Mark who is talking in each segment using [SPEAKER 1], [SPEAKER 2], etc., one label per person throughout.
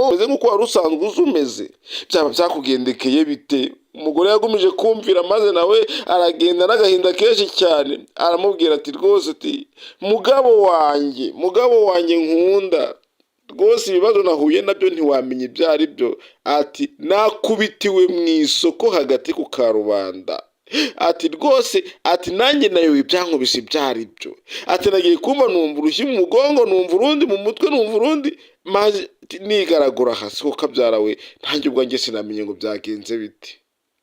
[SPEAKER 1] umeze nk'uko wari usanzwe uzumeze, byaba byakugendekeye bite? Umugore yagumije kumvira maze nawe aragenda n'agahinda kenshi cyane, aramubwira ati rwose ati mugabo wanjye nkunda, rwose ibibazo nahuye nabyo ntiwamenya ibyo ari byo. Ati nakubitiwe mu isoko hagati ku karubanda, ati rwose ati nanjye nayo ibyankubise ibyo ari byo, ati nagiye kumva numva urushyi mu mugongo, numva urundi mu mutwe, numva urundi, maze nigaragura hasi ko kabyara we ntange ubwanjye sinamenye ngo byagenze bite.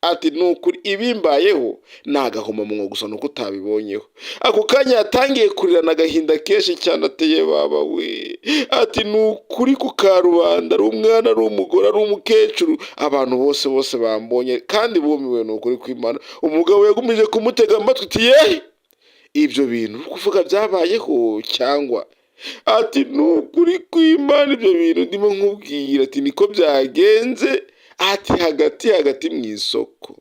[SPEAKER 1] Ati nukuri ibimbayeho nagahomamunwa gusa nuko utabibonyeho. Ako kanya yatangiye kurirana agahinda kenshi cyane, ateye baba we. Ati nukuri ku karubanda, ari umwana, ari umugore, ari umukecuru, abantu bose bambonye kandi bumiwe, nukuri kw'Imana. Umugabo yagumije kumutega amatwi ati yeee, ibyo bintu kuvuga byabayeho cyangwa? Ati nukuri kw'Imana ibyo bintu ndimo nkubwira, ati niko byagenze. Ati hagati mu isoko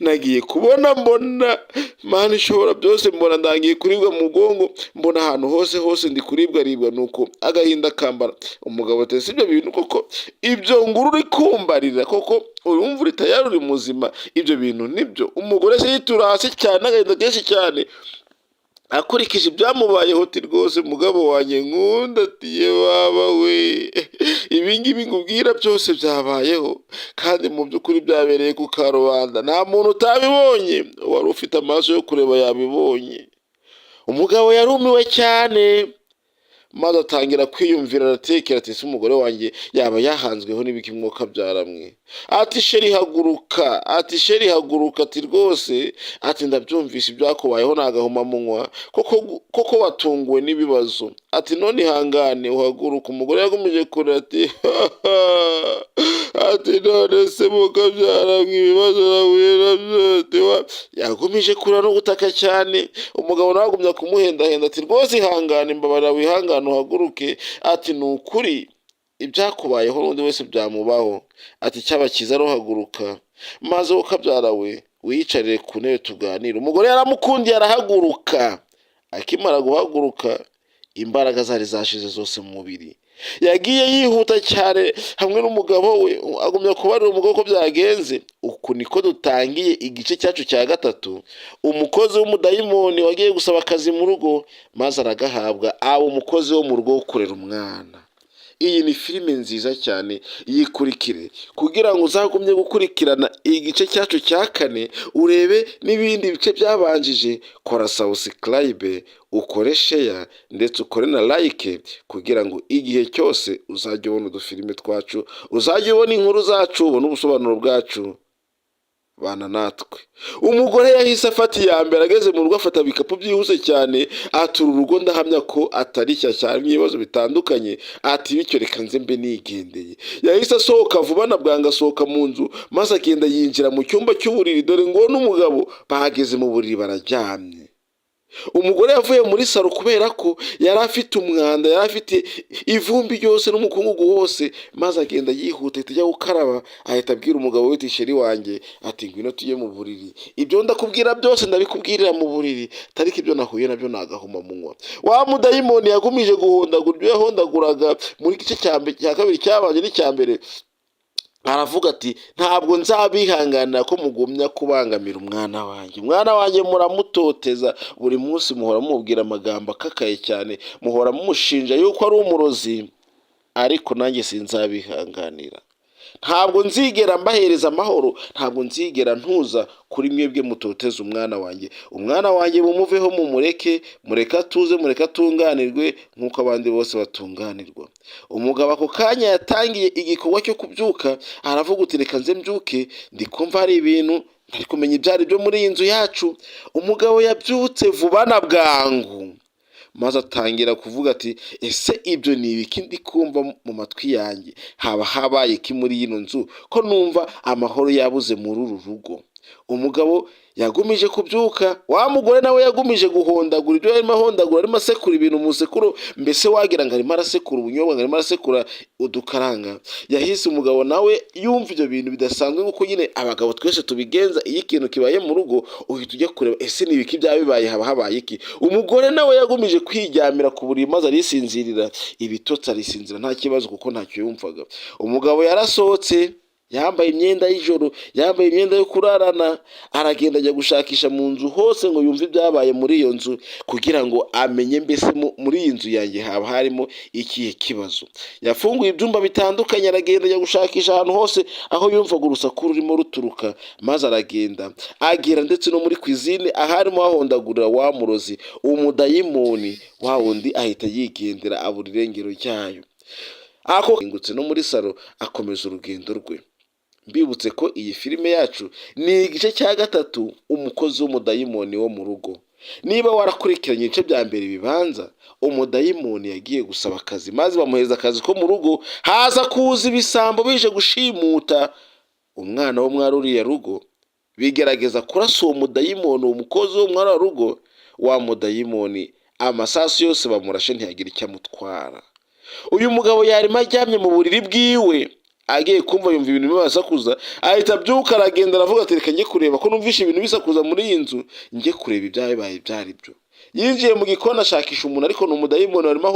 [SPEAKER 1] nagiye kubona, mbona Mana ishobora byose, mbona ndangiye kuribwa mu mugongo, mbona ahantu hose ndi kuribwa, nuko agahinda kambara. Umugabo ati ibyo bintu koko, ibyo nguru uri kumbarira koko urumva uri tayari, uri muzima? Ibyo bintu nibyo? Umugore se yitura hasi cyane, agahinda kenshi cyane, akurikije ibyamubayeho. Ati rwose mugabo wanjye nkunda, ati ye baba we, ibingibi ngubwira byose byabayeho kandi mu by'ukuri byabereye ku karubanda, nta muntu utabibonye, wari ufite amaso yo kureba yabibonye. Umugabo yarumiwe cyane maze atangira kwiyumvira, aratekera ati ese umugore wanjye yaba yahanzweho n'ibiki mwuka byaramwe? Ati sheri haguruka, ati rwose ati ndabyumvise ibyakubayeho nagahomamunwa, koko watunguwe n'ibibazo. Ati none ihangane uhaguruka. Umugore yagumije kurira ati ati none se mwuka byaramwe, ibibazo nahuye nabyo. Yagumije kurira no gutaka cyane. Umugabo nawe agumya kumuhendahenda ati rwose ihangane, mbabarira wihangane uhaguruke. Ati ni ukuri ibyakubayeho n'undi wese byamubaho. Ati cyaba cyiza haguruka maze ukabyara we wiyicarire ku ntebe tuganire. Umugore yaramukundiye arahaguruka. Akimara guhaguruka imbaraga zari zashize zose mu mubiri, yagiye yihuta cyane hamwe n'umugabo we, agumya kubarira umugabo ko byagenze. Uku niko dutangiye igice cyacu cya gatatu. Umukozi w'umudayimoni wagiye gusaba akazi mu rugo maze aragahabwa, aba umukozi wo mu rugo wo kurera umwana. Iyi ni filime nziza cyane, yikurikire kugira ngo uzagumye gukurikirana igice cyacu cya kane, urebe n'ibindi bice byabanjije. Kora subscribe, ukore share ndetse ukore na like, kugira ngo igihe cyose uzajye ubona udufilime twacu, uzajye ubona inkuru zacu, ubona ubusobanuro bwacu. Bana natwe. Umugore yahise afata iya mbere, ageze mu rugo afata ibikapu byihuse cyane, atura urugo. Ndahamya ko atari cyane ibibazo bitandukanye. Ati bityo reka nze mbe nigendeye. Yahise asohoka vuba na bwangu, asohoka mu nzu maze agenda yinjira mu cyumba cy'uburiri. Dore ngo n'umugabo bahageze mu buriri bararyamye. Umugore yavuye muri saro kubera ko yari afite umwanda, yari afite ivumbi ryose n'umukungugu wose, maze agenda yihuta ahita ajya gukaraba. Ahita abwira umugabo we ati sheri wanjye, ati ngwino tujye mu buriri. Ibyo ndakubwira byose ndabikubwirira mu buriri, tariki ibyo nahuye nabyo nagahomamunwa. Wa mudayimoni yagumije guhondagura ibyo yahondaguraga muri gice cya kabiri cyabanje n'icya mbere. Aravuga ati ntabwo nzabihanganira ko mugumya kubangamira umwana wanjye muramutoteza buri munsi, muhora mubwira amagambo akakaye cyane, muhora mumushinja yuko ari umurozi, ariko nanjye sinzabihanganira. Ntabwo nzigera mbahereza amahoro, ntabwo nzigera ntuza kuri mwebwe mutoteza umwana wanjye mumuveho, mureke atuze, mureke atunganirwe nk'uko abandi bose batunganirwa. Umugabo ako kanya yatangiye igikorwa cyo kubyuka, aravuga uti reka nze mbyuke, ndi kumva hari ibintu ntari kumenya ibyo ari byo muri iyi nzu yacu. Umugabo yabyutse vuba na bwangu maze atangira kuvuga ati ese ibyo ni ibiki ndi kumva mu matwi yanjye? Haba habaye iki muri ino nzu ko numva amahoro yabuze muri uru rugo? umugabo yagumije kubyuka, wa mugore nawe yagumije guhondagura ibyo yarimo ahondagura, arimo asekura ibintu mu sekuru, mbese wagira ngo arimo arasekura ubunyobwa, ngo arimo arasekura udukaranga. Yahise umugabo nawe yumva ibyo bintu bidasanzwe, nk'uko nyine abagabo twese tubigenza, iyo ikintu kibaye mu rugo uhita ujya kureba ese ni ibiki byaba bibaye, haba habaye iki. Umugore nawe yagumije kwiryamira ku buriri maze arisinzirira, ibitotsi arisinzira nta kibazo kuko ntacyo yumvaga. Umugabo yarasohotse, yambaye imyenda y'ijoro, yambaye imyenda yo kurarana, aragenda ajya gushakisha mu nzu hose ngo yumve ibyabaye muri iyo nzu, kugira ngo amenye mbese muri iyi nzu yanjye haba harimo ikihe kibazo. Yafunguye ibyumba bitandukanye, aragenda ajya gushakisha ahantu hose aho yumvaga urusaku rurimo ruturuka, maze aragenda agera ndetse no muri kwizine aharimo hahondagurira wa murozi, umudayimoni wa wundi ahita yigendera, abura irengero ryayo. Akingutse no muri salo akomeza urugendo rwe. Mbibutse ko iyi filime yacu ni igice cya gatatu, umukozi w'umudayimoni wo mu rugo. Niba warakurikiranye ibice bya mbere bibanza, umudayimoni yagiye gusaba akazi maze bamuhereza akazi ko mu rugo, haza kuza ibisambo bije gushimuta umwana wo mwari uriya rugo, bigerageza kurasa uwo mudayimoni, umukozi wo mwari rugo. Wa mudayimoni amasasu yose bamurashe ntiyagira icyo amutwara. Uyu mugabo yarimo aryamye mu buriri bwiwe, agiye kumva yumva ibintu bibasakuza, ahita abyuka aragenda aravuga ati reka njye kureba ko numvishe ibintu bisakuza muri iyi nzu, njye kureba ibyabaye byari byo. Yinjiye mu gikoni ashakisha umuntu, ariko ni umudayimoni arimo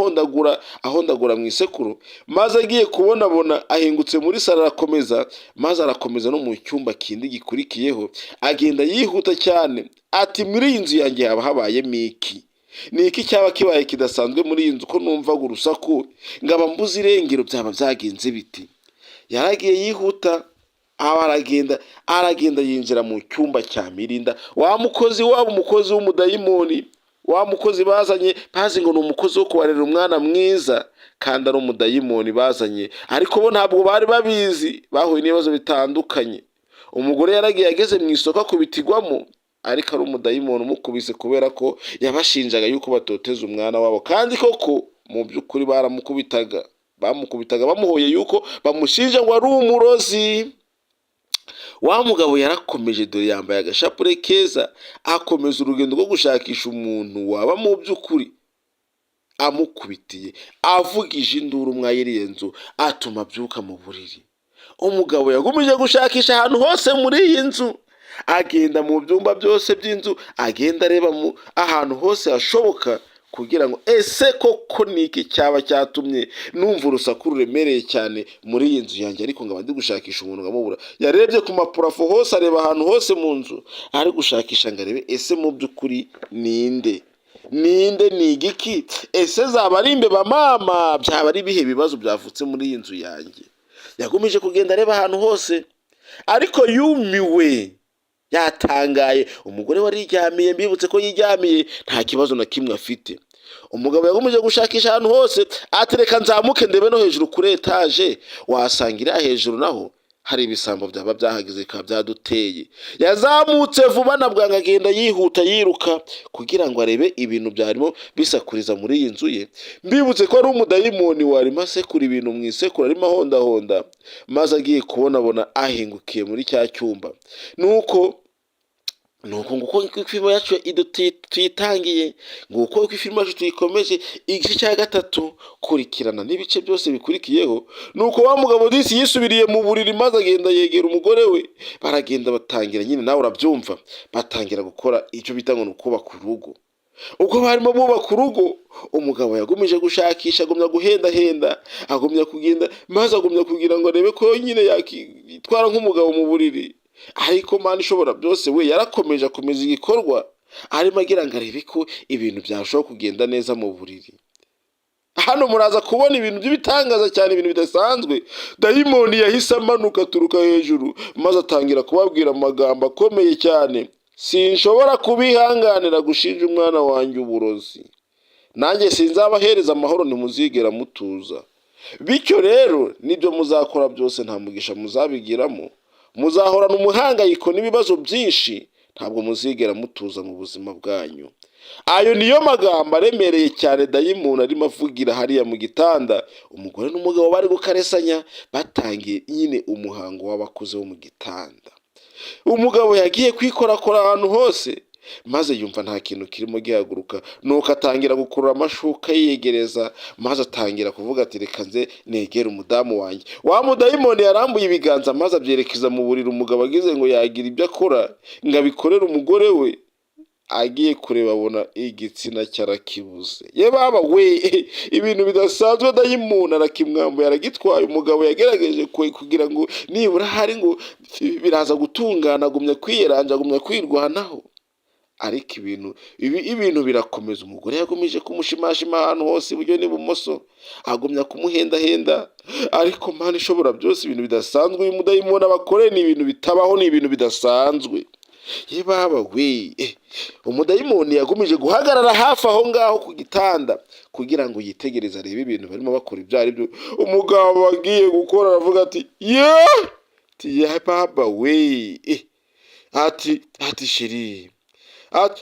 [SPEAKER 1] ahondagura mu isekuru, maze agiye kubonabona ahingutse muri salo arakomeza, maze arakomeza no mu cyumba kindi gikurikiyeho, agenda yihuta cyane ati muri iyi nzu yanjye haba habayemo iki? Ni iki cyaba kibaye kidasanzwe muri iyi nzu ko numvaga urusaku ngaba mbuze irengero, byaba byagenze biti? Yaragiye yihuta, aragenda yinjira mu cyumba cya Mirinda, wa mukozi wabo, umukozi w'umudayimoni, wa mukozi bazanye bazi ngo ni umukozi wo kubarera umwana mwiza, kandi ari umudayimoni bazanye, ariko bo ntabwo bari babizi, bahuye n'ibibazo bitandukanye. Umugore yaragiye ageze mu isoko akubitigwamo, ariko ari umudayimoni umukubise kubera ko yabashinjaga yuko batoteza umwana wabo, kandi koko mu by'ukuri bamukubitaga bamuhoye yuko bamushinja ngo ari umurozi. Wa mugabo yarakomeje, dore yambaye agashapure keza, akomeza urugendo rwo gushakisha umuntu waba mu by'ukuri amukubitiye, avugije induru mwayiriye nzu, atuma abyuka mu buriri. Umugabo yagumije gushakisha ahantu hose muri iyi nzu, agenda mu byumba byose by'inzu, agenda areba ahantu hose hashoboka, kugira ngo ese koko niki cyaba cyatumye numva urusaku ruremereye cyane muri iyi nzu yanjye, ariko ngaba ndi gushakisha umuntu nkamubura. Yarebye ku mapurafo hose, areba ahantu hose mu nzu, ari gushakisha ngo arebe ese mu by'ukuri ninde, ni igiki? Ese zaba ari imbeba mama? Byaba ari ibihe bibazo byavutse muri iyi nzu yanjye? Yagumije kugenda areba ahantu hose, ariko yumiwe, yatangaye. Umugore wariryamiye, mbibutse ko yiryamiye, nta kibazo na kimwe afite. Umugabo yagumije gushakisha ahantu hose, atereka nzamuke ndebe no hejuru kuri etaje, wasangira hejuru naho hari ibisambo byaba byahageze bikaba byaduteye. Yazamutse vuba na bwangu, agenda yihuta yiruka kugira ngo arebe ibintu byarimo bisakuriza muri iyi nzu ye. Mbibutse ko ari umudayimoni warimo asekura ibintu mu isekuru, arimo ahondahonda, maze agiye kubonabona ahingukiye muri cya cyumba. Nuko nguko filime yacu tuyitangiye, nguko filime yacu tuyikomeje igice cya gatatu, kurikirana n'ibice byose bikurikiyeho. Nuko wa mugabo disi yisubiriye mu buriri, maze agenda yegera umugore we, baragenda batangira, nyine nawe urabyumva, batangira gukora icyo bita ngo ni ukubaka urugo. Ubwo barimo bubaka urugo, umugabo yagumije gushakisha, agumya guhendahenda, agumya kugenda, maze agumya kugira ngo arebe ko nyine yakitwara nk'umugabo mu buriri. Ariko Mana ishobora byose we yarakomeje akomeza igikorwa, arimo agira ngo arebe ko ibintu byarushaho kugenda neza mu buriri. Hano muraza kubona ibintu by'ibitangaza cyane, ibintu bidasanzwe. Dayimoni yahise amanuka aturuka hejuru, maze atangira kubabwira amagambo akomeye cyane. Sinshobora kubihanganira gushinja umwana wanjye uburozi, nanjye sinzabahereza amahoro, ntimuzigera mutuza. Bityo rero nibyo muzakora byose nta mugisha muzabigiramo, muzahorana umuhangayiko n'ibibazo byinshi, ntabwo muzigera mutuza mu buzima bwanyu. Ayo niyo magambo aremereye cyane dayimoni arimo avugira hariya mu gitanda. Umugore n'umugabo bari gukaresanya, batangiye nyine umuhango w'abakuze wo mu gitanda. umugabo yagiye kwikorakora ahantu hose, maze yumva nta kintu kirimo gihaguruka, nuko atangira gukurura amashuka yiyegereza, maze atangira kuvuga ati reka nze negere umudamu wanjye. Wa mudayimoni yarambuye ibiganza maze abyerekeza mu buriri. Umugabo agize ngo yagira ibyo akora ngo abikorere umugore we, agiye kureba abona igitsina cyarakibuze. Ye baba we, ibintu bidasanzwe, dayimoni arakimwambuye aragitwaye. Umugabo yagerageje kugira ngo nibura hari ngo biraza gutungana, agumya kwiyeranja, agumya kwirwanaho, ariko ibintu birakomeza. Umugore yagumije kumushimashima ahantu hose iburyo n'ibumoso, agumya kumuhendahenda, ariko Mana ishobora byose, ibintu bidasanzwe uyu mudayimoni abakoreye ni ibintu bitabaho, ni ibintu bidasanzwe. Ye baba we, umudayimoni yagumije guhagarara hafi aho ngaho ku gitanda kugira ngo yitegereze arebe ibintu barimo bakora ibyo ari byo. Umugabo agiye gukora aravuga ati ye baba we, ati sheri,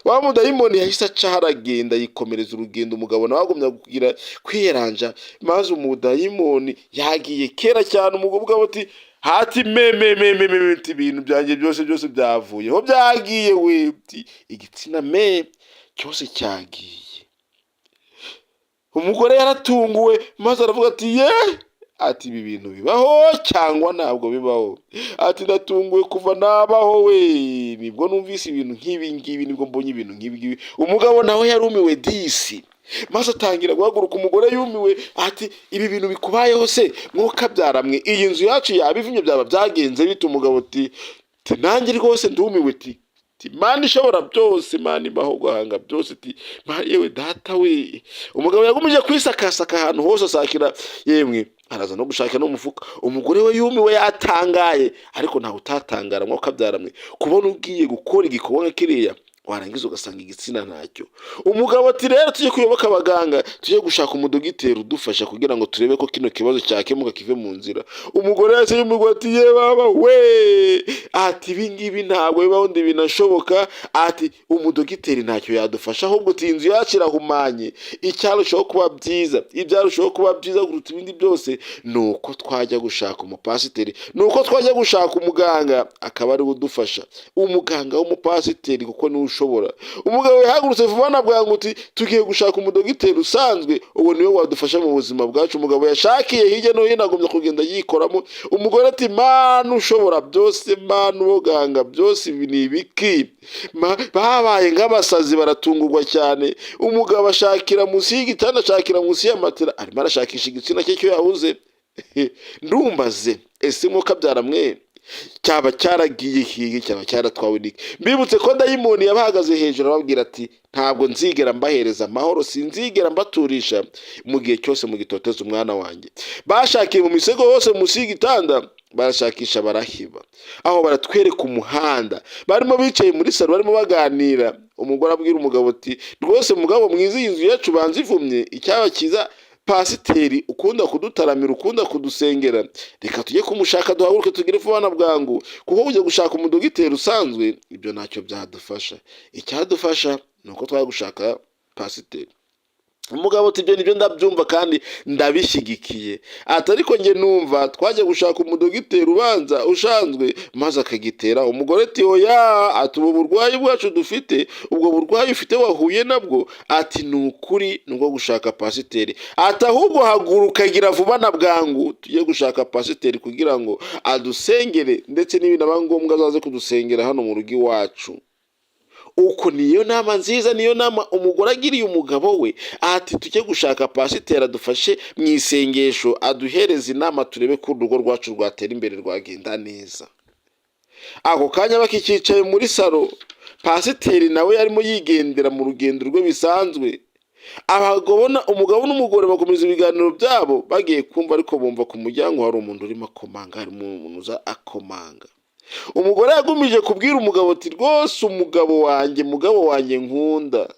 [SPEAKER 1] wa mudayimoni yahise aca haragenda yikomereza urugendo. Umugabo nawe agumya kugira kwiyeranja, maze umudayimoni yagiye kera cyane. umugabo ati ibintu byanjye byose byavuyeho, byagiye we, igitsina cyose cyagiye. Umugore yaratunguwe maze aravuga ati ibi bintu bibaho cyangwa ntabwo bibaho? Ati ndatunguwe kuva nabaho we, nibwo numvise ibintu nk'ibi ngibi, nibwo mbonye ibintu nk'ibi ngibi. Umugabo nawe yarumiwe disi, maze atangira guhaguruka. Umugore yumiwe ati ibi bintu bikubayeho se mwuka byaramwe, iyi nzu yacu yabivumye byaba byagenze bite? Umugabo ati nanjye rwose ndumiwe, Mana ishobora byose, Mana ibaho guhanga byose, yewe data we. Umugabo yagumije kwisakasaka ahantu hose asakira, yemwe araza no gushaka no mufuka. Umugore we yumiwe yatangaye, ariko ntawe utatangara mwuka byaramwe kubona ugiye gukora igikorwa kiriya warangiza ugasanga igitsina ntacyo. Umugabo ati rero tujye kuyoboka abaganga, tujye gushaka umudogiteri udufasha kugira ngo turebe ko kino kibazo cyakemuka kive mu nzira. Umugore yase y'umugore ati ye baba we, ati ibi ngibi ntabwo bibaho, ndi binashoboka. Ati umudogiteri ntacyo yadufasha, ahubwo inzu yacu irahumanye. Icyarushaho kuba byiza, ibyarushaho kuba byiza kuruta ibindi byose, nuko twajya gushaka umupasiteri, nuko twajya gushaka umuganga akaba ari udufasha, umuganga w'umupasiteri, kuko ni ushobora. Umugabo yahagurutse vuba na bwangu uti tugiye gushaka umudogiteri usanzwe, uwo niwe wadufasha mu buzima bwacu. Umugabo yashakiye hirya no hino, agomba kugenda yikoramo. Umugore ati Mana ushobora byose, Mana uboganga byose, ibi ni ibiki? Babaye nk'abasazi, baratungurwa cyane. Umugabo ashakira munsi y'igitanda, ashakira munsi y'amatera, arimo arashakisha igitsina cye cyo yabuze. Ndumbaze ese mwuka byaramwe cyaba cyaragiye hiye, cyaba cyaratwawe niki? Mbibutse ko dayimoni yabahagaze hejuru ababwira ati ntabwo nzigera mbahereza amahoro, sinzigera mbaturisha mu gihe cyose mu gitoteza umwana wanjye. Bashakiye mu misego hose munsi y'igitanda, barashakisha barahiba. Aho baratwereka umuhanda, barimo bicaye muri salo barimo baganira. Umugore abwira umugabo ati rwose mugabo mwiza, iyi nzu yacu banze ivumye, icyaba cyiza pasiteri ukunda kudutaramira, ukunda kudusengera, reka tujye kumushaka duhaguruke tugire vuba na bwangu, kuko kujya gushaka umudogiteri usanzwe ibyo ntacyo byadufasha. Icyadufasha ni uko twajya gushaka pasiteri. Umugabo ati ibyo nibyo ndabyumva kandi ndabishyigikiye. Ati ariko njye numva twajya gushaka umudogiteri ubanza ushanzwe maze akagitera. Umugore ati oya, ati ubu burwayi bwacu dufite, ubwo burwayi ufite wahuye nabwo, ati ni ukuri nubwo gushaka pasiteri. Ati ahubwo haguruka gira vuba na bwangu tujye gushaka pasiteri kugira ngo adusengere, ndetse n'ibinaba ngombwa azaze kudusengera hano mu rugo iwacu. Uko niyo nama nziza, niyo nama umugore agiriye umugabo we. Ati tujye gushaka pasiteri adufashe mu isengesho, aduhereze inama turebe ko urugo rwacu rwatera imbere, rwagenda neza. Ako kanya bakikicaye muri salo, pasiteri nawe yarimo yigendera mu rugendo rwe bisanzwe. Umugabo n'umugore bakomeza ibiganiro byabo, bagiye kumva ariko bumva ku muryango hari umuntu urimo akomanga, harimo umuntu uza akomanga. Umugore yagumije kubwira umugabo ati rwose mugabo wanjye nkunda,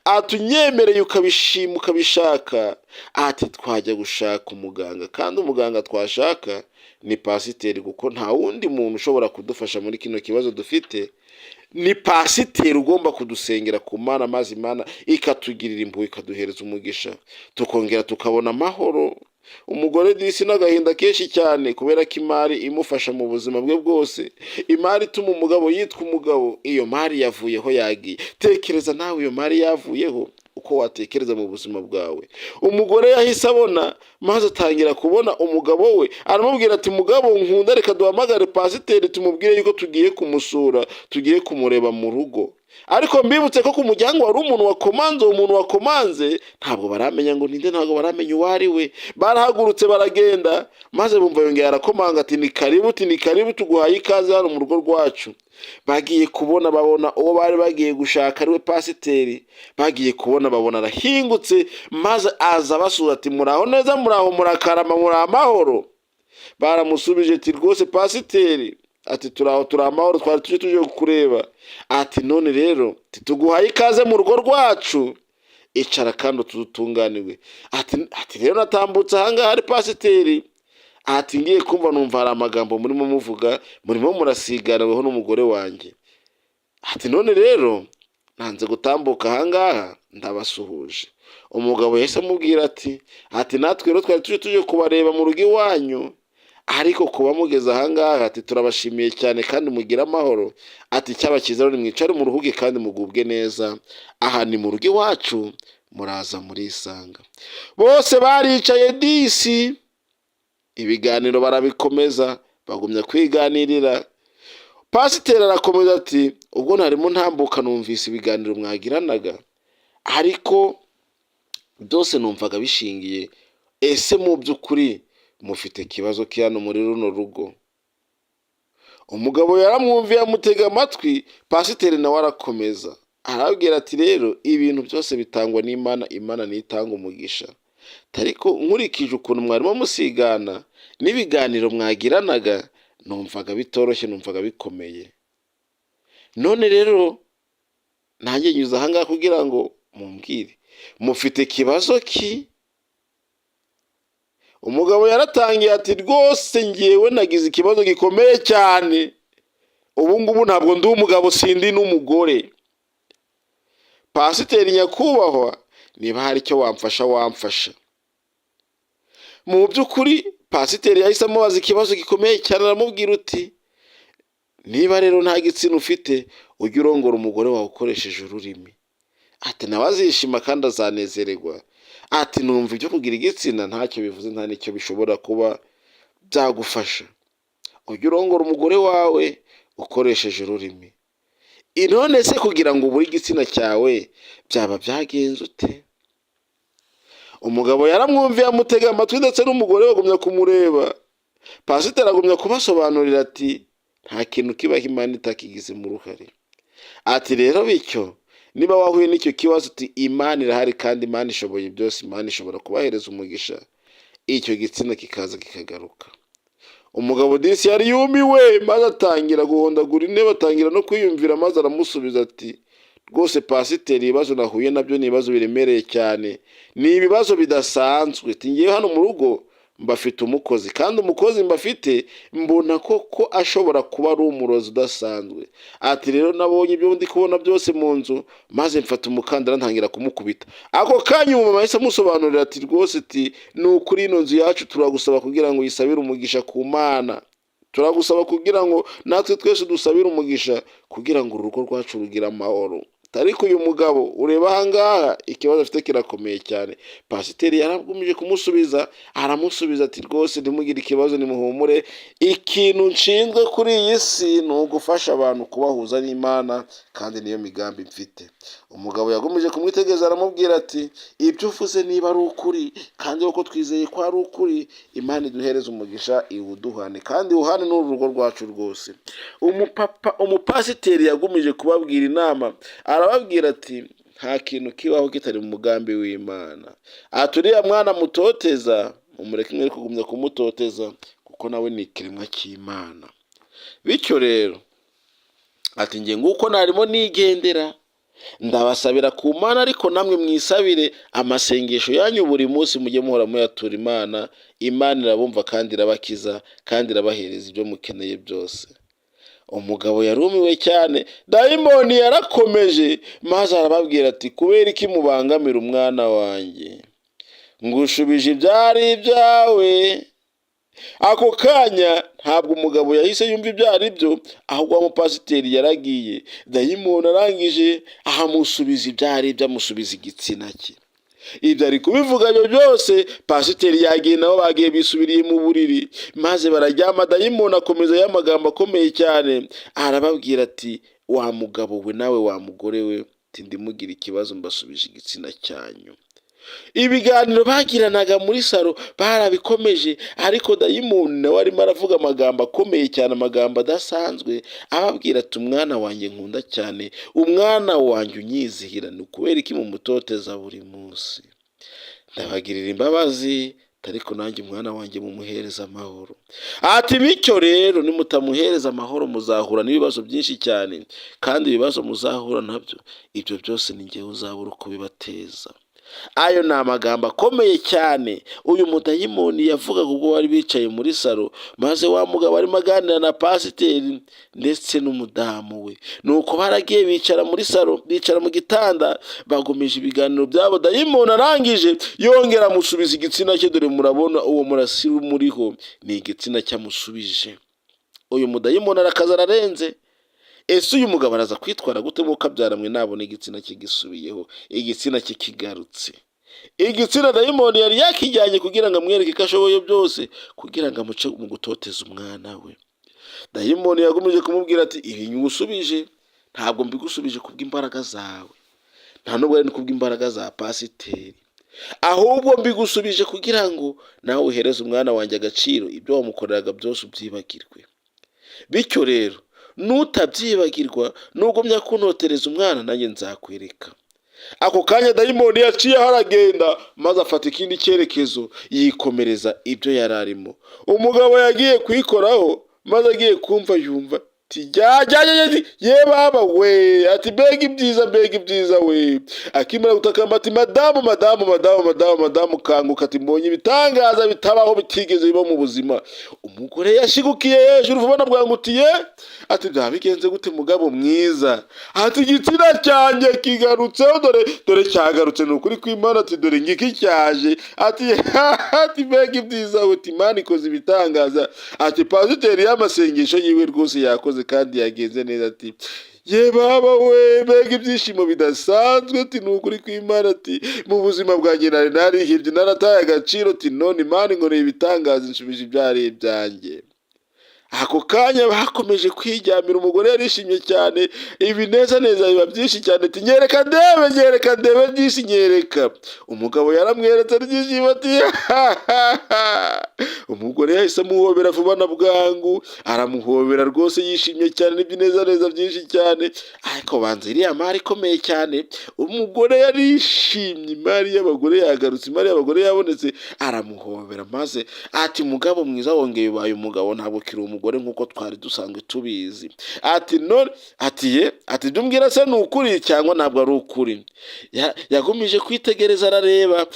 [SPEAKER 1] ati unyemereye ukabishima ukabishaka, ati twajya gushaka umuganga, kandi umuganga twashaka ni pasiteri, kuko nta wundi muntu ushobora kudufasha muri kino kibazo dufite. Ni pasiteri ugomba kudusengera ku Mana, maze Imana ikatugirira impuhwe ikaduhereza umugisha, tukongera tukabona amahoro, umugore disi n'agahinda kenshi cyane kubera ko imari imufasha mu buzima bwe bwose, imari ituma umugabo yitwa umugabo, iyo mari yavuyeho yagiye. Tekereza nawe iyo mari yavuyeho uko watekereza mu buzima bwawe. Umugore yahise abona, maze atangira kubona umugabo we, aramubwira ati mugabo nkunda, reka duhamagare pasiteri tumubwire yuko tugiye kumusura, tugiye kumureba mu rugo. Ariko mbibutse ko ku muryango wari umuntu wakomanze, uwo muntu wakomanze ntabwo baramenya ngo ninde, ntabwo baramenya uwo ari we. Barahagurutse baragenda, maze bumva yongera arakomanga ati ni karibu, tuguhaye ikaze hano mu rugo rwacu. Bagiye kubona babona uwo bari bagiye gushaka ari we pasiteri, bagiye kubona babona arahingutse, maze aza basura ati muraho neza, muraho murakarama, muri amahoro. Baramusubije ati rwose pasiteri, ati turaho turi amahoro, twari tuje kukureba. Ati none rero tuguhaye ikaze mu rugo rwacu, icara kandi tutunganiwe. Ati rero natambutse ahangaha ari pasiteri, ati ngiye kumva numva hari amagambo murimo muvuga, murimo murasiganaweho n'umugore wanjye. Ati none rero nanze gutambuka ahangaha, ndabasuhuje. Umugabo yahise amubwira ati natwe rero twari tuje kubareba mu rugo iwanyu, ariko kuba mugeze ahangaha ati turabashimiye cyane kandi mugire amahoro. Ati cyaba cyiza rero mwicare muruhuke kandi mugubwe neza, aha ni mu rugo iwacu, muraza murisanga. Bose baricaye disi, ibiganiro barabikomeza, bagumya kwiganirira. Pasiteri arakomeza ati ubwo ntarimo ntambuka numvise ibiganiro mwagiranaga, ariko byose numvaga bishingiye, ese mu by'ukuri mufite ikibazo hano muri runo rugo? Umugabo yaramwumviye amutega amatwi. Pasiteri nawe arakomeza arabwira ati rero ibintu byose bitangwa n'Imana, Imana niyo itanga umugisha. Ariko nkurikije ukuntu mwarimo musigana n'ibiganiro mwagiranaga, numvaga bitoroshye, numvaga bikomeye. None rero nanjye nyuze ahangaha kugira ngo mumbwire mufite ikibazo ki? Umugabo yaratangiye ati rwose ngewe nagize ikibazo gikomeye cyane, ubu ngubu ntabwo ndi umugabo, sindi n'umugore. Pasiteri nyakubahwa, niba hari icyo wamfasha. Mu by'ukuri pasiteri yahise amubaza ikibazo gikomeye cyane, aramubwira uti niba rero nta gitsina ufite, ujye urongora umugore wawe ukoresheje ururimi. Ati nawe azishima kandi azanezererwa. Ati numva ibyo kugira igitsina ntacyo bivuze, nta n'icyo bishobora kuba byagufasha. Ujye urongora umugore wawe ukoresheje ururimi. None se kugira ngo ubure igitsina cyawe byaba byagenze ute? Umugabo yaramwumviye amutega amatwi, ndetse n'umugore bagumya kumureba. Pasiteri agumya kubasobanurira ati nta kintu kibaho Imana itakigizemo uruhare. Ati rero bityo niba wahuye n'icyo kibazo, uti Imana irahari kandi Imana ishoboye byose, Imana ishobora kubahereza umugisha, icyo gitsina kikaza kikagaruka. Umugabo disi yari yumiwe, maze atangira guhondagura intebe, atangira no kwiyumvira, maze aramusubiza ati rwose pasiteri, ibibazo nahuye nabyo ni ibibazo biremereye cyane, ni ibibazo bidasanzwe. Ngiye hano mu rugo mbafite umukozi, kandi umukozi mbafite mbona koko ashobora kuba ari umurozi udasanzwe. Ati rero nabonye ibyo ndi kubona byose mu nzu, maze mfata umukandara ntangira kumukubita. Ako kanya umumama yahise amusobanurira ati rwose ni ukuri ino nzu yacu turagusaba kugira ngo yisabire umugisha ku Mana, turagusaba kugira ngo natwe twese dusabire umugisha kugira ngo urugo rwacu rugire amahoro. Ariko uyu mugabo ureba ahangaha ikibazo afite kirakomeye cyane. Pasiteri yaragumije kumusubiza, aramusubiza ati rwose ntimugire ikibazo, nimuhumure, ikintu nshinzwe kuri iyi si ni ugufasha abantu kubahuza n'Imana, kandi niyo migambi mfite. Umugabo yagumije kumwitegereza, aramubwira ati ibyo uvuze niba ari ukuri, kandi koko twizeye ko ari ukuri, Imana iduhereze umugisha, iwuduhane kandi uhane n'uru rugo rwacu rwose. Umupasiteri yagumije kubabwira inama, arababwira ati nta kintu kibaho kitari mu mugambi w'Imana. Ati uriya mwana mutoteza, umureke mwe kugumya kumutoteza, kuko nawe ni ikiremwa cy'Imana. Bityo rero ati nge nguko narimo nigendera, ndabasabira ku Mana, ariko namwe mwisabire amasengesho yanyu buri munsi, mujye muhora muyatura Imana. Imana irabumva kandi irabakiza kandi irabahereza ibyo mukeneye byose. Umugabo yarumiwe cyane, dayimoni yarakomeje, maze arababwira ati kubera iki mubangamira umwana wanjye? ngushubije ibyari ibyawe. Ako kanya ntabwo umugabo yahise yumva ibyo ari byo, ahubwo wa mupasiteri yaragiye, dayimoni arangije ahamusubiza ibyo ari byo, amusubiza igitsina cye. Ibyo ari kubivuga ibyo byose, pasiteri yagiye nabo bagiye bisubiriye mu buriri, maze bararyama. Dayimoni akomeza y'amagambo akomeye cyane, arababwira ati wa mugabo we nawe wa mugore we, ndimugira ikibazo mbasubije igitsina cyanyu. Ibiganiro bagiranaga muri salo barabikomeje, ariko dayimoni nawe arimo aravuga amagambo akomeye cyane, amagambo adasanzwe, ababwira ati umwana wanjye nkunda cyane, umwana wanjye unyizihira, ni ukubera iki mumutoteza buri munsi? Ndabagirira imbabazi, ariko nanjye umwana wanjye mumuhereza amahoro. Ati bityo rero nimutamuhereza amahoro muzahura n'ibibazo byinshi cyane, kandi ibibazo muzahura nabyo ibyo byose ni njyewe uzabura uko bibateza. Ayo ni amagambo akomeye cyane uyu mudayimoni yavugaga ubwo bari bicaye muri salo, maze wa mugabo arimo aganira na pasiteri ndetse n'umudamu we. Nuko baragiye bicara muri salo, bicara mu gitanda, bagomeje ibiganiro byabo. Dayimoni arangije yongera amusubiza igitsina cye. Dore murabona uwo murasire umuriho ni igitsina cyamusubije. Uyu mudayimoni arakaza ararenze. Ese uyu mugabo araza kwitwara gute nk'uko abyaramwe nabona igitsina cye gisubiyeho, igitsina cye kigarutse? Igitsina dayimoni yari yakijyanye kugira ngo amwereke ko ashoboye byose, kugira ngo amuce mu gutoteza umwana we. Dayimoni yagomeje kumubwira ati ibi nyugusubije ntabwo mbigusubije kubw'imbaraga zawe, nta nubwo ari kubw'imbaraga za pasiteri, ahubwo mbigusubije kugira ngo nawe uhereze umwana wanjye agaciro, ibyo wamukoreraga byose ubyibagirwe. Bityo rero nutabyibagirwa, nugumya kuntotereza umwana, nanjye nzakwereka. Ako kanya dayimoni yaciye haragenda, maze afata ikindi cyerekezo, yikomereza ibyo yari arimo. Umugabo yagiye kwikoraho, maze agiye kumva yumva ye baba we, ati mbega ibyiza we. Akimara gutakamba ati madamu kanguka, ati mbonye ibitangaza bitabaho bitigeze biba mu buzima. Umugore yashigukiye hejuru vuba na bwangutiye, ati bya bigenze gute mugabo mwiza? Ati igitsina cyanjye kigarutseho, dore cyagarutse, ni ukuri kw'Imana, ati dore ngiki cyaje. Ati mbega ibyiza we, ati Imana ikoze ibitangaza. Ati pasiteri y'amasengesho yiwe rwose yakoze kandi yagenze neza. Ati ye baba we, mbega ibyishimo bidasanzwe. Ati ni ukuri kw'Imana, ati mu buzima bwanjye nari narihebye, narataye agaciro. Ati none Imana inkoreye ibitangaza, inshubije ibyari ibyanjye. Ako kanya bakomeje kwijyamira. Umugore yarishimye cyane, ibineza biba byinshi cyane. Ati nyereka ndebe byinshi nyereka. Umugabo yaramweretse aryishima ati umugore yahise amuhobera vuba na bwangu, aramuhobera rwose yishimye cyane, n'ibyineza byinshi cyane. Ariko banza iriya mari ikomeye cyane. Umugore yarishimye, imari y'abagore yagarutse, imari y'abagore yabonetse, aramuhobera maze ati mugabo mwiza, wongeye ubaye umugabo, ntabwo kiri umugore nk'uko twari dusanzwe tubizi. Ati none ati ibyo umbwira se ni ukuri cyangwa ntabwo ari ukuri? Yagumije kwitegereza, arareba,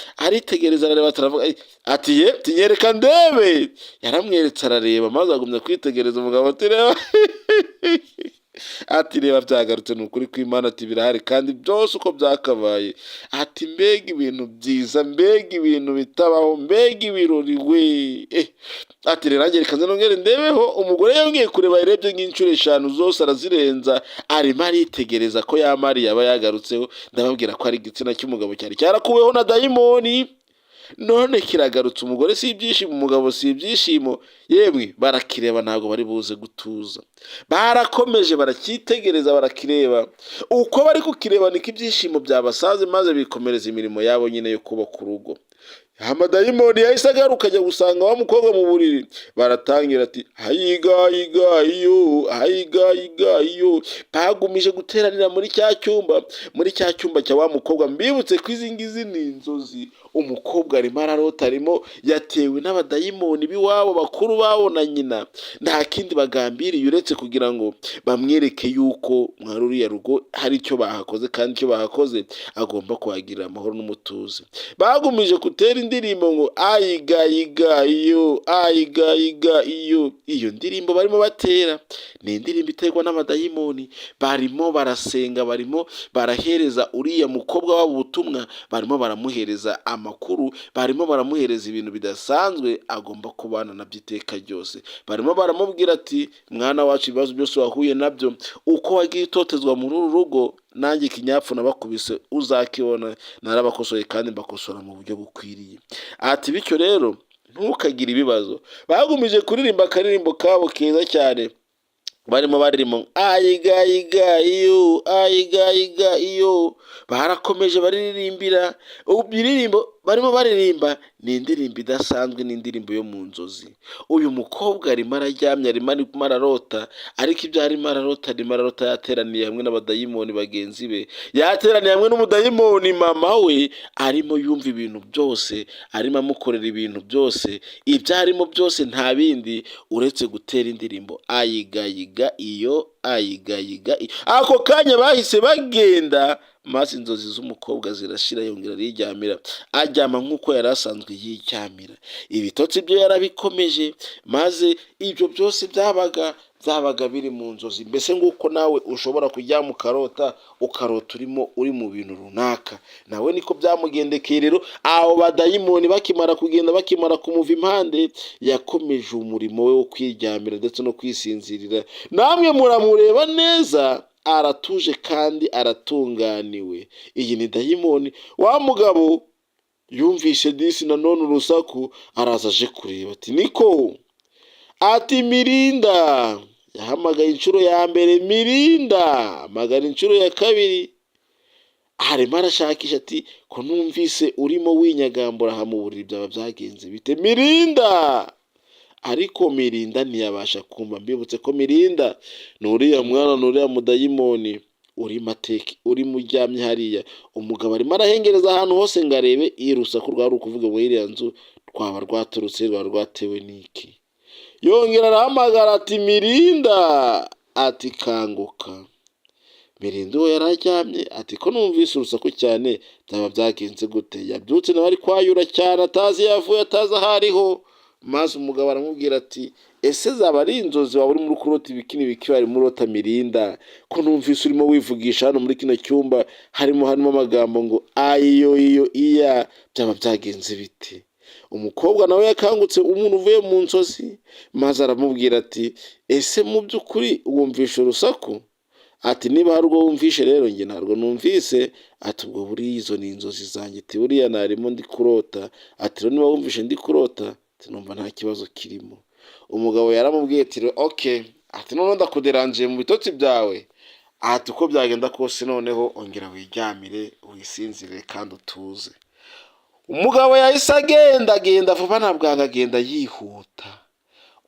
[SPEAKER 1] ataravuga ati nyereka ndebe. Yaramweretse arareba, maze agumya kwitegereza. Umugabo ati reba ati reba byagarutse, ni ukuri kw'Imana, ati birahari kandi byose uko byakabaye. Ati mbega ibintu byiza, mbega ibintu bitabaho, mbega ibirori we. Ati rero nanjye reka nongere ndebeho. Umugore yongeye kureba, yarebye nk'inshuro 5 zose arazirenza, arimo aritegereza ko ya mari yaba yagarutseho. Ndababwira ko ari igitsina cy'umugabo cyari cyarakuweho na dayimoni, none kiragarutse. Umugore si ibyishimo, umugabo si ibyishimo, yemwe barakireba, ntabwo bari buze gutuza. Barakomeje barakitegereza, barakireba. Uko bari kukireba niko ibyishimo byabasaze, maze bikomereza imirimo yabo nyine yo kubaka urugo. Amadayimoni yahise agaruka, ajya gusanga wa mukobwa mu buriri. Baratangira ati hayiga iyo. Bagumije guteranira muri cya cyumba cya wa mukobwa. Mbibutse ko izi ngizi ni inzozi. Umukobwa arimo ararota, arimo yatewe n'abadayimoni b'iwabo bakuru babo na nyina. Nta kindi bagambiriye uretse kugira ngo bamwereke yuko muri ruriya rugo hari icyo bahakoze, kandi icyo bahakoze agomba kuhagirira amahoro n'umutuzo. Bagumije gutera indirimbo ngo ayigayiga iyo ayigayiga iyo ndirimbo barimo batera ni indirimbo iterwa n'amadayimoni. Barimo barasenga, barimo barahereza uriya mukobwa wabo ubutumwa, barimo baramuhereza amakuru, barimo baramuhereza ibintu bidasanzwe agomba kubana nabyo iteka ryose. Barimo baramubwira ati mwana wacu, ibibazo byose wahuye nabyo, uko wagiye utotezwa muri uru rugo, nanjye ikinyapfu nabakubise uzakibona, narabakosoye kandi mbakosora mu buryo bukwiriye. Ati bityo rero ntukagire ibibazo. Bagumije kuririmba akaririmbo kabo keza cyane, barimo baririmba ayigayiga iyo ayigayiga iyo. Barakomeje baririmbira ibiririmbo barimo baririmba, ni indirimbo idasanzwe, ni indirimbo yo mu nzozi. Uyu mukobwa arimo araryamye, arimo ararota, ariko ibyo arimo ararota yateraniye hamwe n'abadayimoni bagenzi be, yateraniye hamwe n'umudayimoni mama we, arimo yumva ibintu byose, arimo amukorera ibintu byose. Ibyo arimo byose nta bindi uretse gutera indirimbo ayigayiga iyo ayigayiga. Ako kanya bahise bagenda, maze inzozi z'umukobwa zirashira, yongera ariryamira, aryama nk'uko yari asanzwe yiryamira. Ibitotsi byo yarabikomeje, maze ibyo byose byabaga biri mu nzozi. Mbese nguko nawe ushobora kuryama ukarota uri mu bintu runaka, nawe niko byamugendekeye. Rero abo badayimoni bakimara kugenda, bakimara kumuva impande, yakomeje umurimo we wo kwiryamira ndetse no kwisinzirira. Namwe muramureba neza, aratuje kandi aratunganiwe. Iyi ni dayimoni. Wa mugabo yumvishe disi nanone urusaku, araza aje kureba, ati niko, ati Mirinda. Yahamagaye inshuro ya mbere, Mirinda. Hamagara inshuro ya kabiri, arimo arashakisha, ati ko numvise urimo winyagambura aha mu buriri, byaba byagenze bite Mirinda? Ariko Mirinda ntiyabasha kumva. Mbibutse ko Mirinda ni uriya mwana, ni uriya mudayimoni uri muryamye hariya. Umugabo arimo arahengereza ahantu hose ngo arebe iyo urusaku rwari ukuvuga ngo iriya nzu rwaba rwaturutse, rwaba rwatewe n'iki. Yongera arahamagara, ati Mirinda. Ati kanguka. Mirinda uwo yararyamye, ati ko numvise urusaku cyane, byaba byagenze gute? Yabyutse nawe ari kwayura cyane, atazi yavuye, atazi aho ariho. Maze umugabo aramubwira ati ese zaba ari inzozi waba urimo kurota ibiki n'ibiki warimo urota Mirinda? Ko numvise urimo wivugisha hano muri kino cyumba, harimo amagambo ngo ayiyo iyo iya, byaba byagenze biti? Umukobwa nawe yakangutse, umuntu uvuye mu nzozi, maze aramubwira ati ese mu by'ukuri wumvishe urusaku? Ati niba hari urwo wumvishe rero njye ntabwo numvise. Ati ubwo buriya izo ni inzozi zanjye, ati buriya narimo ndi kurota. Ati rero niba wumvishe ndi kurota, numva nta kibazo kirimo. Umugabo yaramubwiye ati okay, ati none ndakuderanje mu bitotsi byawe. Ati uko byagenda kose noneho ongera wiryamire, wisinzire kandi utuze. Umugabo yahise agenda vuba na bwangu, agenda yihuta.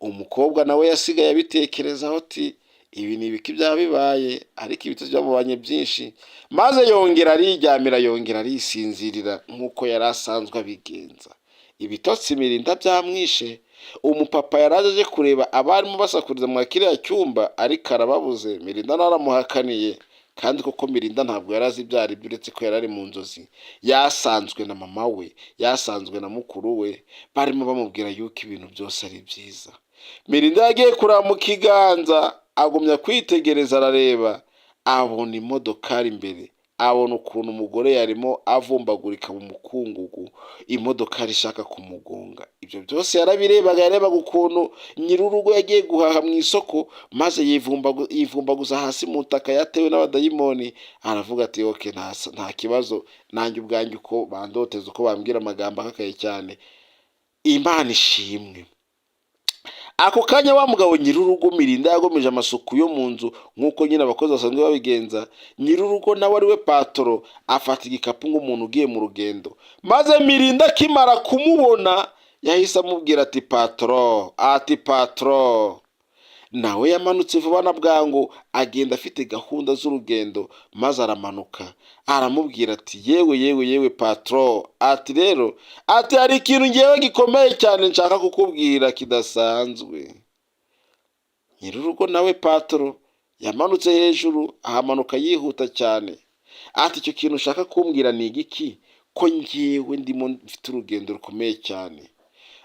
[SPEAKER 1] Umukobwa nawe yasigaye abitekerezaho, ati ibi ni ibiki byaba bibaye, ariko ibitotsi byamubanye byinshi. Maze yongera ariryamira, yongera arisinzirira nk'uko yari asanzwe abigenza. Ibitotsi Mirinda byamwishe. Umupapa yaraje aje kureba abarimo basakuriza mu kiriya cyumba, ariko arababuze. Mirinda naramuhakaniye, kandi koko Mirinda ntabwo yari azi ibyo ari byo, uretse ko yari ari mu nzozi. Yasanzwe na mama we, yasanzwe na mukuru we, barimo bamubwira yuko ibintu byose ari byiza. Mirinda yagiye kureba mu kiganza, agumya kwitegereza, arareba, abona imodokari imbere, abona ukuntu umugore yarimo avumbagurika mu mukungugu, imodokari ishaka kumugonga. Ibyo byose yarabirebaga, yarebaga ukuntu nyir'urugo yagiye guhaha mu isoko, maze yivumbaguza hasi mu taka yatewe n'abadayimoni. Aravuga ati okay, nta kibazo, nanjye ubwanjye uko bandoteza, uko bambwira amagambo akakaye cyane, Imana ishimwe. Ako kanya wa mugabo nyir'urugo Mirinda yagomeje amasuku yo mu nzu nk'uko nyine abakozi basanzwe babigenza. Nyir'urugo nawe ari we patoro, afata igikapu nk'umuntu ugiye mu rugendo. Maze Mirinda akimara kumubona, yahise amubwira ati patoro, ati patoro. Nawe yamanutse vuba na bwangu, agenda afite gahunda z'urugendo, maze aramanuka. Aramubwira ati yewe patro, ati rero, ati hari ikintu ngewe gikomeye cyane nshaka kukubwira kidasanzwe. Nyir'urugo nawe patro yamanutse hejuru, ahamanuka yihuta cyane. Ati icyo kintu ushaka kumbwira ni igiki? ko ngewe ndimo mfite urugendo rukomeye cyane.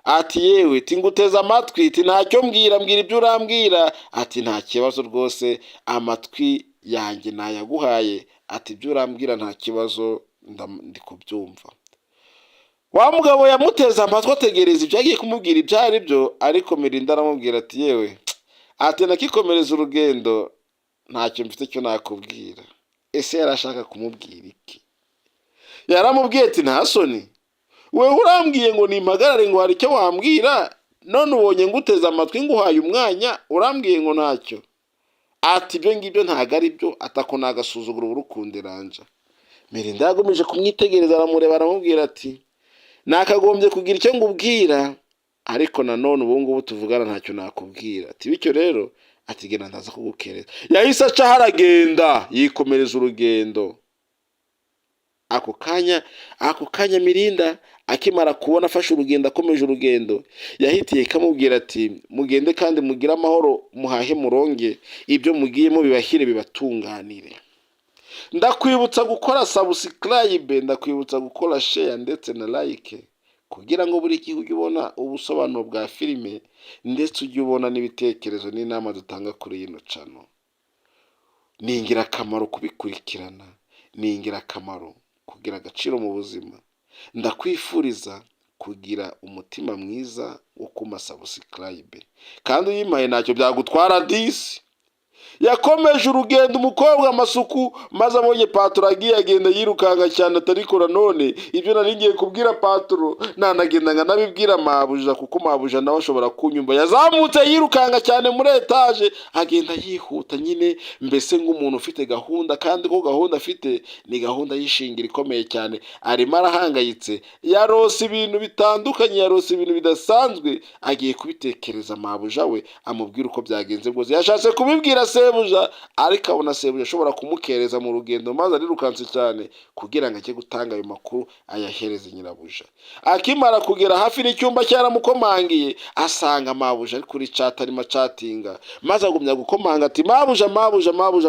[SPEAKER 1] Ati yewe nguteze amatwi, ntacyo mbwira ibyo urambwira. Ati nta kibazo rwose, amatwi yanjye nayaguhaye. Ati ibyo urambwira nta kibazo, ndi kubyumva. Wa mugabo yamuteze amatwi ategereza ibyo agiye kumubwira ibyo ari byo, ariko Melinda aramubwira ati yewe, ati nakikomereza urugendo, ntacyo mfite cyo nakubwira. Ese yarashaka kumubwira iki? Yaramubwiye ati nta soni, wewe urambwiye ngo nimpagarare ngo hari icyo wambwira, none ubonye nguteze amatwi nguhaye umwanya urambwiye ngo ntacyo. Ati ibyo ngibyo ntago ari byo, atako nagasuzuguro urukundo iranja. Melinda yagomeje kumwitegereza, aramureba aramubwira ati nakagombye kugira icyo ngubwira, ariko nanone ubu ngubu tuvugana ntacyo nakubwira. Ati bityo rero, ati genda ndaza kugukereza. Yahise aca haragenda yikomereza urugendo. Ako kanya Melinda akimara kubona afashe urugendo, akomeje urugendo, yahitiye ikamubwira ati mugende kandi mugire amahoro, muhahe muronge, ibyo mugiyemo bibashyire bibatunganire. Ndakwibutsa gukora subscribe, ndakwibutsa gukora share ndetse na like, kugira ngo buri gihe ujye ubona ubusobanuro bwa filime, ndetse ujye ubona n'ibitekerezo n'inama dutanga kuri ino channel. Ni ingirakamaro kubikurikirana, ni ingirakamaro kugira agaciro mu buzima. Ndakwifuriza kugira umutima mwiza wo kuma subscribe, kandi uyimpaye ntacyo byagutwara disi. Yakomeje urugendo umukobwa amasuku, maze abonye Patro agiye agenda yirukanga cyane, atarikora none ibyo nari ngiye kubwira Patro nanagenda nkanabibwira mabuja, kuko mabuja nawe ashobora kunyumva. Yazamutse yirukanga cyane muri etage, agenda yihuta nyine, mbese nk'umuntu ufite gahunda, kandi ko gahunda afite ni gahunda y'ishingira ikomeye cyane. Arimo arahangayitse, yarose ibintu bitandukanye, yarose ibintu bidasanzwe, agiye kubitekereza mabuja we amubwira uko byagenze bwose. Yashatse kubibwira sebuja, ariko abona sebuja ashobora kumukereza mu rugendo, maze arirukanse cyane kugira ngo ajye gutanga ayo makuru ayahereze nyirabuja. Akimara kugera hafi n'icyumba cyaramukomangiye, asanga mabuja ari kuri chat arimo chatinga, maze agumya gukomanga ati mabuja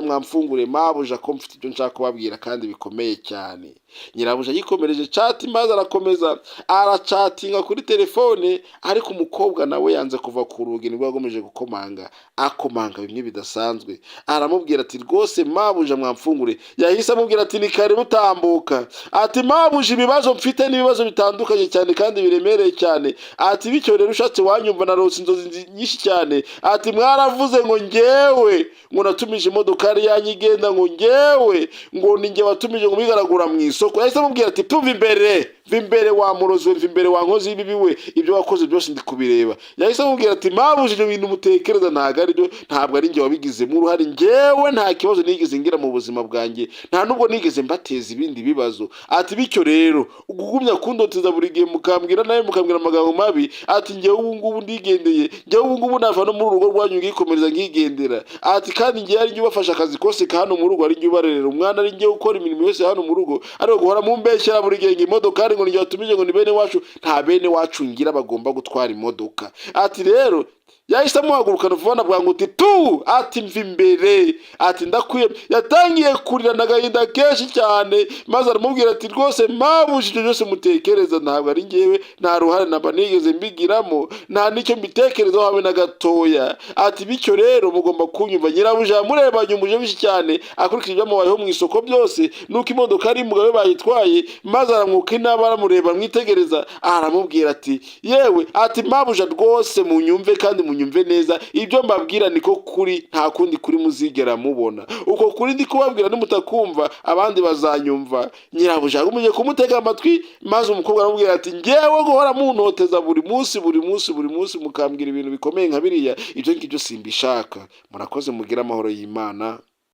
[SPEAKER 1] mwamfungure, mabuja ko mfite ibyo nshaka kubabwira kandi bikomeye cyane. Nyirabuja yikomereje chat, maze arakomeza arachatinga kuri telefone, ariko umukobwa nawe yanze kuva ku rugi, nibwo yagomeje gukomanga, akomanga bimwe bidasanzwe. Aramubwira ati rwose mabuja mwamfungure. Yahise amubwira ati ni kare butambuka. Ati mabuja ibibazo mfite n'ibibazo bitandukanye cyane kandi biremereye cyane. Ati bityo rero ushatse wanyumva, narose inzozi nyinshi cyane. Ati mwaravuze ngo ngewe ngo natumije imodokari yanyigenda, ngo ngewe ngo ninjye watumije ngo bigaragura mu isoko. Yahise amubwira ati tuva imbere wa murozi, mva imbere wa nkozi y'ibibi we, ibyo wakoze byose ndi kubireba. Yahise amubwira ati mabuja ibyo bintu mutekereza ntago ari byo, ntabwo ari njye wabigizemo uruhare, ngewe nta kibazo nigeze ngira mu buzima bwanjye, nta nubwo nigeze mbateza ibindi bibazo. Ati bityo rero ugugumya kundoteza buri gihe mukambwira nawe mukambwira amagambo mabi. Ati ngewe ubu ngubu ndigendeye, ngewe ubu ngubu nava no muri urugo rwanyu ngikomereza nkigendera. Ati kandi ngewe ari njye ubafasha akazi kose ka hano mu rugo, ari njye ubarerera umwana, ari njye ukora imirimo yose hano mu rugo, ariko guhora mumbeshyera buri gihe ngo imodoka ngo njye watumije ngo ni bene wacu. Nta bene wacu ngira bagomba gutwara imodoka. Ati rero yahise amuhagurukana vuba na bwangu uti tu, ati mva imbere, ati ndakwiye. Yatangiye kurirana agahinda kenshi cyane, maze aramubwira ati rwose mabuja ibyo byose mutekereza ntabwo ari ngewe, nta ruhare namba nigeze mbigiramo, nta nicyo mbitekerezaho habe na gatoya. Ati bityo rero mugomba kunyumva. Nyirabuja yamurebanye umuje cyane, akurikije ibyamubayeho mu isoko byose, nuko imodoka ari mugabe bayitwaye, maze aramwuka inaba, aramureba amwitegereza, aramubwira ati yewe, ati mabuja rwose munyumve kandi munyumve neza, ibyo mbabwira niko kuri, nta kundi kuri muzigera mubona. Uko kuri ndi kubabwira nimutakumva abandi bazanyumva. Nyirabuja agumye kumutega amatwi, maze umukobwa aramubwira ati ngewe guhora muntoteza buri munsi mukambwira ibintu bikomeye nka biriya, ibyo ngibyo simbishaka. Murakoze, mugira amahoro y'Imana.